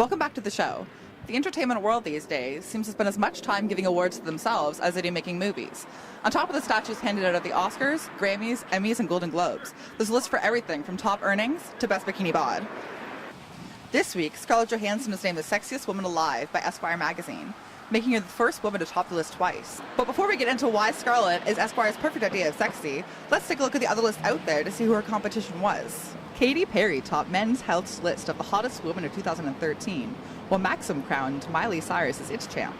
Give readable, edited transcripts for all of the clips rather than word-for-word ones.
Welcome back to the show. The entertainment world these days seems to spend as much time giving awards to themselves as they do making movies. On top of the statues handed out at the Oscars, Grammys, Emmys, and Golden Globes, there's a list for everything from top earnings to best bikini bod. This week, Scarlett Johansson is named the sexiest woman alive by Esquire magazine, making her the first woman to top the list twice. But before we get into why Scarlett is Esquire's perfect idea of sexy, let's take a look at the other list out there to see who her competition was. Katy Perry topped Men's Health's list of the hottest women of 2013, while Maxim crowned Miley Cyrus as its champ.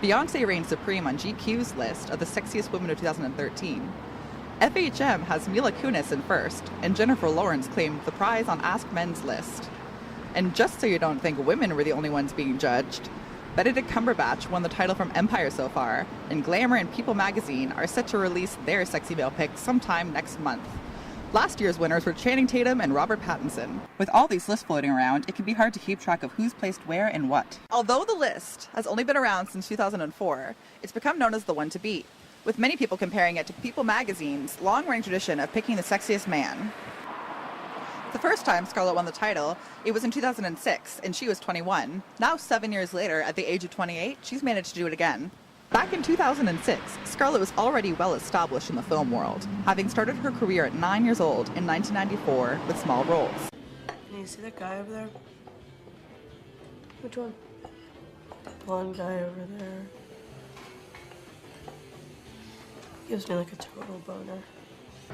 Beyoncé reigned supreme on GQ's list of the sexiest women of 2013. FHM has Mila Kunis in first, and Jennifer Lawrence claimed the prize on Ask Men's list. And just so you don't think women were the only ones being judged, Benedict Cumberbatch won the title from Empire so far, and Glamour and People magazine are set to release their sexy male picks sometime next month. Last year's winners were Channing Tatum and Robert Pattinson. With all these lists floating around, it can be hard to keep track of who's placed where and what. Although the list has only been around since 2004, it's become known as the one to beat, with many people comparing it to People magazine's long-running tradition of picking the sexiest man. The first time Scarlett won the title, it was in 2006, and she was 21. Now, 7 years later, at the age of 28, she's managed to do it again. Back in 2006, Scarlett was already well established in the film world, having started her career at 9 years old in 1994 with small roles. Can you see that guy over there? Which one? Blonde guy over there. Gives me like a total boner.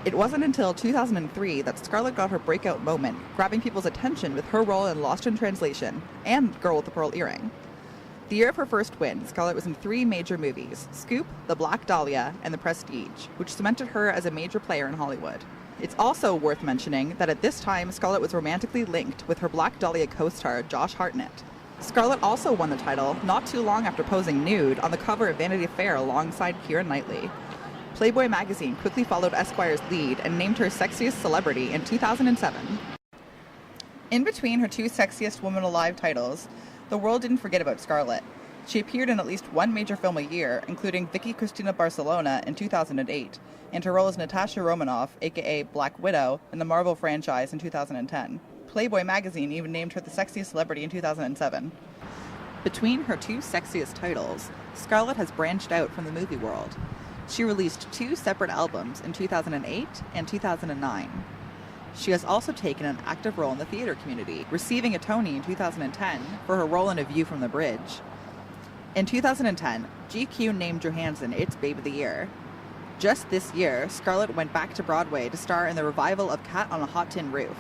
It wasn't until 2003 that Scarlett got her breakout moment, grabbing people's attention with her role in Lost in Translation and Girl with the Pearl Earring. The year of her first win, Scarlett was in 3 major movies: Scoop, The Black Dahlia, and The Prestige, which cemented her as a major player in Hollywood. It's also worth mentioning that at this time, Scarlett was romantically linked with her Black Dahlia co-star Josh Hartnett. Scarlett also won the title not too long after posing nude on the cover of Vanity Fair alongside Keira Knightley. Playboy magazine quickly followed Esquire's lead and named her sexiest celebrity in 2007. In between her 2 sexiest woman alive titles, the world didn't forget about Scarlett. She appeared in at least 1 major film a year, including Vicky Cristina Barcelona in 2008, and her role as Natasha Romanoff, aka Black Widow, in the Marvel franchise in 2010. Playboy magazine even named her the sexiest celebrity in 2007. Between her 2 sexiest titles, Scarlett has branched out from the movie world. She released 2 separate albums in 2008 and 2009. She has also taken an active role in the theater community, receiving a Tony in 2010 for her role in A View from the Bridge. In 2010, GQ named Johansson its Babe of the Year. Just this year, Scarlett went back to Broadway to star in the revival of Cat on a Hot Tin Roof,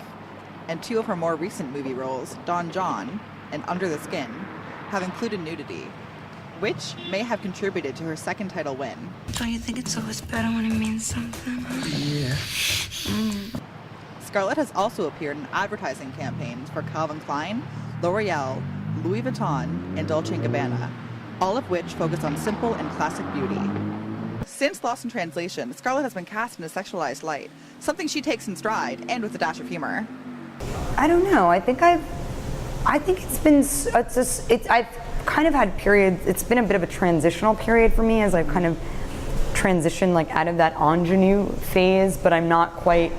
and 2 of her more recent movie roles, Don John and Under the Skin, have included nudity, which may have contributed to her second title win. Don't you think it's always better when it means something? Yeah. Scarlett has also appeared in advertising campaigns for Calvin Klein, L'Oreal, Louis Vuitton, and Dolce & Gabbana, all of which focus on simple and classic beauty. Since Lost in Translation, Scarlett has been cast in a sexualized light, something she takes in stride and with a dash of humor. I don't know. I think I've kind of had periods. It's been a bit of a transitional period for me as I've kind of transitioned like out of that ingenue phase, but I'm not quite.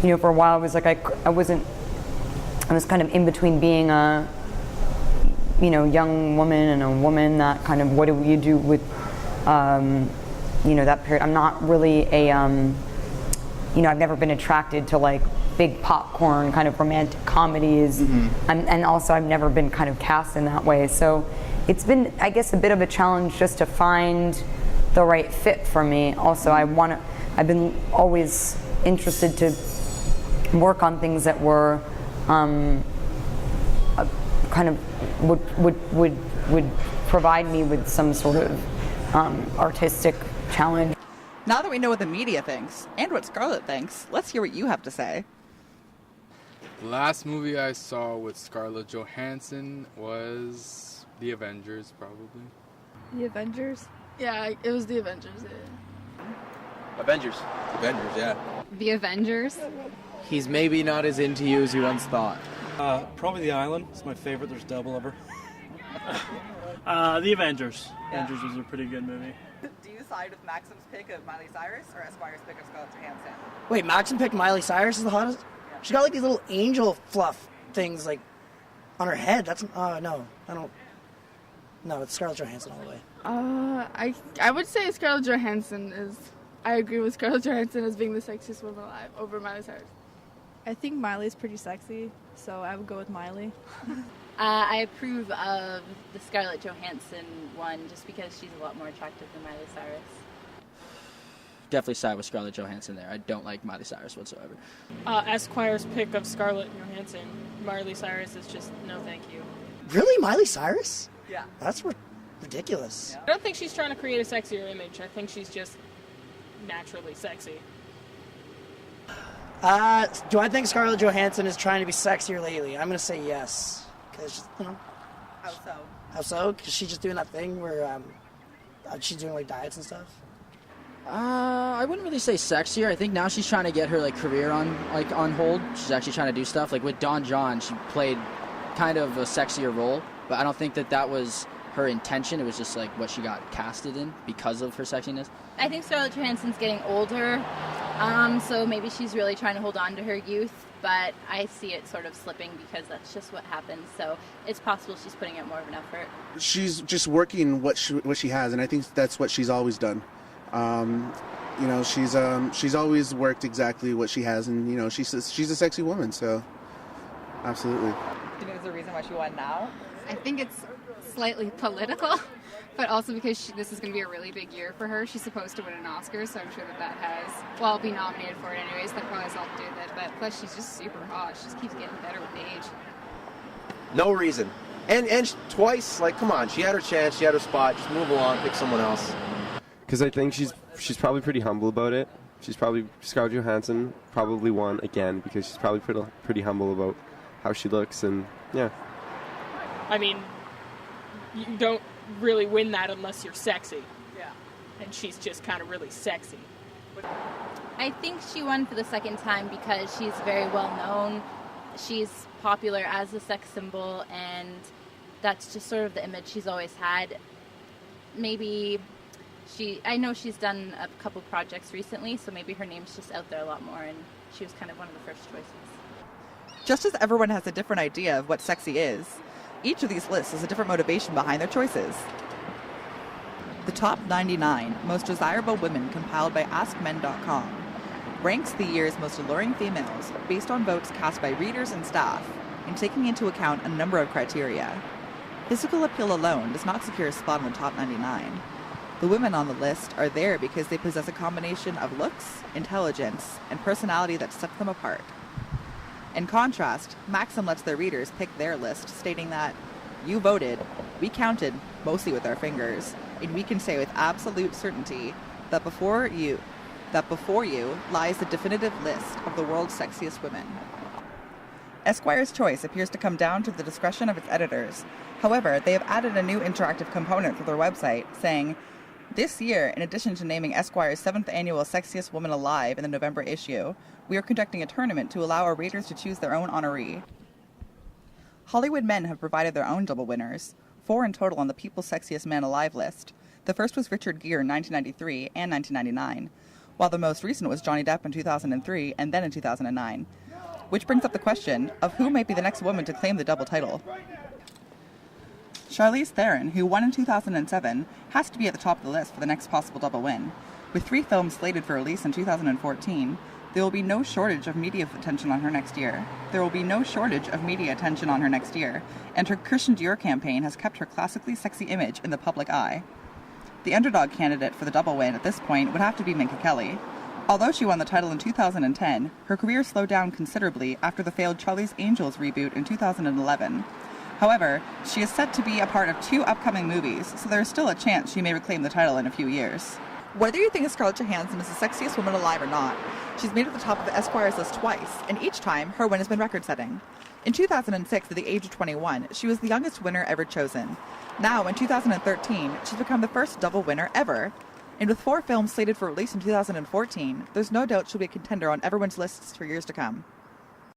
You know, for a while I was like I was kind of in between being a young woman and a woman. That kind of, what do you do with that period? I'm not really a I've never been attracted to like big popcorn kind of romantic comedies, and also I've never been kind of cast in that way. So it's been, I guess, a bit of a challenge just to find the right fit for me. Also, I've been always interested to work on things that were kind of would provide me with some sort of artistic challenge. Now that we know what the media thinks and what Scarlett thinks, let's hear what you have to say. The last movie I saw with Scarlett Johansson was The Avengers, probably. The Avengers? Yeah, it was The Avengers. Yeah. Avengers, yeah. The Avengers? He's maybe not as into you as you once thought. Probably The Island. It's my favorite. There's double of her. The Avengers. Yeah. Avengers was a pretty good movie. Do you side with Maxim's pick of Miley Cyrus or Esquire's pick of Scarlett Johansson? Wait, Maxim picked Miley Cyrus as the hottest? Yeah. She got like these little angel fluff things, like On her head? That's no, I don't. No, it's Scarlett Johansson all the way. I would say Scarlett Johansson is. I agree with Scarlett Johansson as being the sexiest woman alive over Miley Cyrus. I think Miley's pretty sexy, so I would go with Miley. I approve of the Scarlett Johansson one just because she's a lot more attractive than Miley Cyrus. Definitely side with Scarlett Johansson there. I don't like Miley Cyrus whatsoever. Esquire's pick of Scarlett Johansson. Miley Cyrus is just no thank you. Really, Miley Cyrus? Yeah. That's ridiculous. I don't think she's trying to create a sexier image. I think she's just naturally sexy. Do I think Scarlett Johansson is trying to be sexier lately? I'm gonna say yes, because How so? How so? Because she's just doing that thing where she's doing like diets and stuff. I wouldn't really say sexier. I think now she's trying to get her career on hold. She's actually trying to do stuff. Like with Don John, she played kind of a sexier role, but I don't think that was her intention. It was just what she got casted in because of her sexiness. I think Scarlett Johansson's getting older, so maybe she's really trying to hold on to her youth, but I see it sort of slipping because that's just what happens, so it's possible she's putting out more of an effort. She's just working what she has, and I think that's what she's always done. She's always worked exactly what she has, and she's a sexy woman, so absolutely. Do you think there's a reason why she won now? I think it's slightly political, but also because this is going to be a really big year for her. She's supposed to win an Oscar, so I'm sure that has, be nominated for it anyways. That probably has a lot to do with it, but plus she's just super hot. She just keeps getting better with age. No reason. And twice, come on, she had her chance, she had her spot, just move along, pick someone else. Because I think she's probably pretty humble about it. Scarlett Johansson probably won again because she's probably pretty humble about how she looks, and yeah. I mean, you don't really win that unless you're sexy. Yeah. And she's just kind of really sexy. I think she won for the second time because she's very well known. She's popular as a sex symbol, and that's just sort of the image she's always had. Maybe I know she's done a couple projects recently, so maybe her name's just out there a lot more, and she was kind of one of the first choices. Just as everyone has a different idea of what sexy is, each of these lists has a different motivation behind their choices. The top 99 most desirable women compiled by AskMen.com ranks the year's most alluring females based on votes cast by readers and staff and taking into account a number of criteria. Physical appeal alone does not secure a spot in the top 99. The women on the list are there because they possess a combination of looks, intelligence, and personality that sets them apart. In contrast, Maxim lets their readers pick their list, stating that, "You voted, we counted, mostly with our fingers, and we can say with absolute certainty that before you lies the definitive list of the world's sexiest women." Esquire's choice appears to come down to the discretion of its editors. However, they have added a new interactive component to their website, saying, "This year, in addition to naming Esquire's 7th annual Sexiest Woman Alive in the November issue, we are conducting a tournament to allow our readers to choose their own honoree." Hollywood Men have provided their own double winners, 4 in total on the People's Sexiest Man Alive list. The first was Richard Gere in 1993 and 1999, while the most recent was Johnny Depp in 2003 and then in 2009. Which brings up the question of who might be the next woman to claim the double title. Charlize Theron, who won in 2007, has to be at the top of the list for the next possible double win. With 3 films slated for release in 2014, there will be no shortage of media attention on her next year. And her Christian Dior campaign has kept her classically sexy image in the public eye. The underdog candidate for the double win at this point would have to be Minka Kelly. Although she won the title in 2010, her career slowed down considerably after the failed Charlie's Angels reboot in 2011. However, she is set to be a part of 2 upcoming movies, so there is still a chance she may reclaim the title in a few years. Whether you think Scarlett Johansson is the sexiest woman alive or not, she's made it to the top of the Esquire's list twice, and each time her win has been record-setting. In 2006, at the age of 21, she was the youngest winner ever chosen. Now, in 2013, she's become the first double winner ever. And with 4 films slated for release in 2014, there's no doubt she'll be a contender on everyone's lists for years to come.